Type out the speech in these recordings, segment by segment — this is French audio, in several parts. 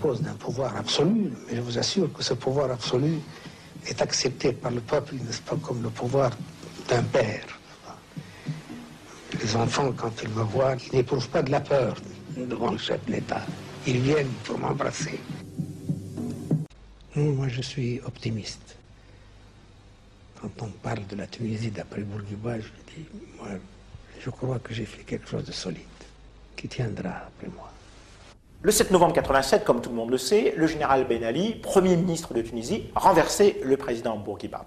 dispose d'un pouvoir absolu, mais je vous assure que ce pouvoir absolu est accepté par le peuple, n'est-ce pas, comme le pouvoir d'un père. Les enfants, quand ils me voient, ils n'éprouvent pas de la peur devant le chef de l'État. Ils viennent pour m'embrasser. Moi, je suis optimiste. Quand on parle de la Tunisie d'après Bourguiba, je dis, moi, je crois que j'ai fait quelque chose de solide, qui tiendra après moi. Le 7 novembre 1987, comme tout le monde le sait, le général Ben Ali, Premier ministre de Tunisie, a renversé le président Bourguiba.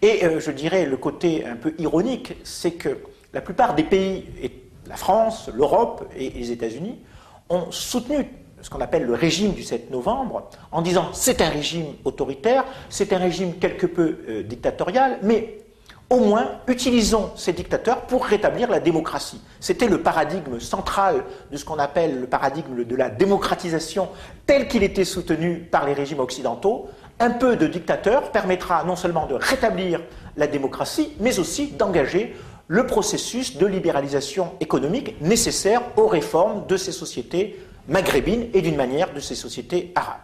Et je dirais, le côté un peu ironique, c'est que la plupart des pays, la France, l'Europe et les États-Unis, ont soutenu ce qu'on appelle le régime du 7 novembre, en disant c'est un régime autoritaire, c'est un régime quelque peu dictatorial, mais au moins utilisons ces dictateurs pour rétablir la démocratie. C'était le paradigme central de ce qu'on appelle le paradigme de la démocratisation tel qu'il était soutenu par les régimes occidentaux. Un peu de dictateur permettra non seulement de rétablir la démocratie, mais aussi d'engager le processus de libéralisation économique nécessaire aux réformes de ces sociétés maghrébines et d'une manière de ces sociétés arabes.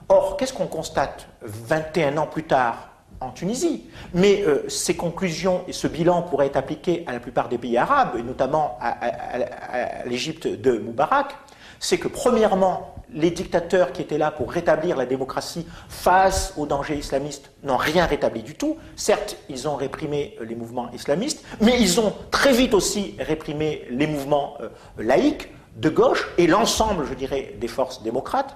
Or, qu'est-ce qu'on constate 21 ans plus tard en Tunisie? Mais ces conclusions et ce bilan pourraient être appliqués à la plupart des pays arabes, et notamment à l'Égypte de Moubarak. C'est que, premièrement, les dictateurs qui étaient là pour rétablir la démocratie face aux dangers islamistes n'ont rien rétabli du tout. Certes, ils ont réprimé les mouvements islamistes, mais ils ont très vite aussi réprimé les mouvements laïques, de gauche, et l'ensemble, je dirais, des forces démocrates.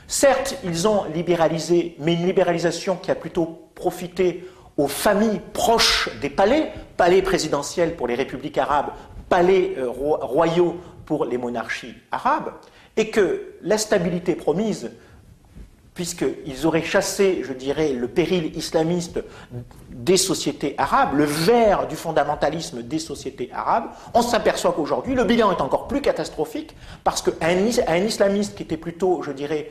Certes, ils ont libéralisé, mais une libéralisation qui a plutôt profité aux familles proches des palais, palais présidentiels pour les républiques arabes, palais royaux pour les monarchies arabes, et que la stabilité promise, puisqu'ils auraient chassé, je dirais, le péril islamiste des sociétés arabes, le ver du fondamentalisme des sociétés arabes, on s'aperçoit qu'aujourd'hui, le bilan est encore plus catastrophique, parce qu'un islamiste qui était plutôt, je dirais,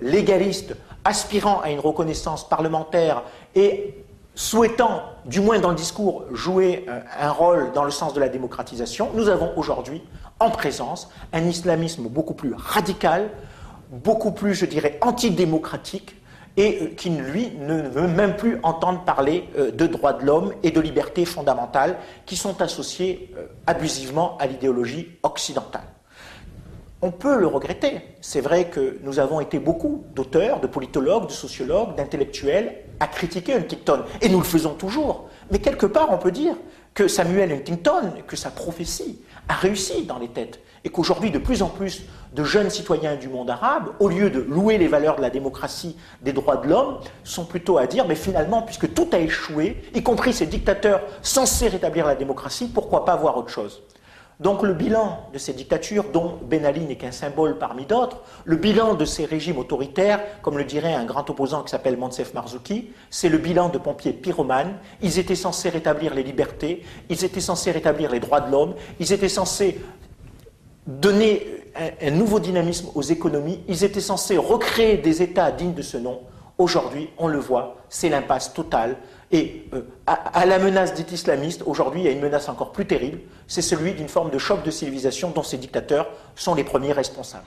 légaliste, aspirant à une reconnaissance parlementaire et souhaitant, du moins dans le discours, jouer un rôle dans le sens de la démocratisation, nous avons aujourd'hui en présence un islamisme beaucoup plus radical, beaucoup plus, je dirais, antidémocratique, et qui, lui, ne veut même plus entendre parler de droits de l'homme et de libertés fondamentales qui sont associées abusivement à l'idéologie occidentale. On peut le regretter. C'est vrai que nous avons été beaucoup d'auteurs, de politologues, de sociologues, d'intellectuels à critiquer Huntington, et nous le faisons toujours. Mais quelque part, on peut dire que Samuel Huntington, que sa prophétie a réussi dans les têtes, et qu'aujourd'hui, de plus en plus de jeunes citoyens du monde arabe, au lieu de louer les valeurs de la démocratie, des droits de l'homme, sont plutôt à dire, mais finalement, puisque tout a échoué, y compris ces dictateurs censés rétablir la démocratie, pourquoi pas voir autre chose? Donc le bilan de ces dictatures, dont Ben Ali n'est qu'un symbole parmi d'autres, le bilan de ces régimes autoritaires, comme le dirait un grand opposant qui s'appelle Moncef Marzouki, c'est le bilan de pompiers pyromanes. Ils étaient censés rétablir les libertés, ils étaient censés rétablir les droits de l'homme, ils étaient censés donner un nouveau dynamisme aux économies, ils étaient censés recréer des États dignes de ce nom. Aujourd'hui, on le voit, c'est l'impasse totale. Et à la menace dite islamiste, aujourd'hui, il y a une menace encore plus terrible, c'est celui d'une forme de choc de civilisation dont ces dictateurs sont les premiers responsables.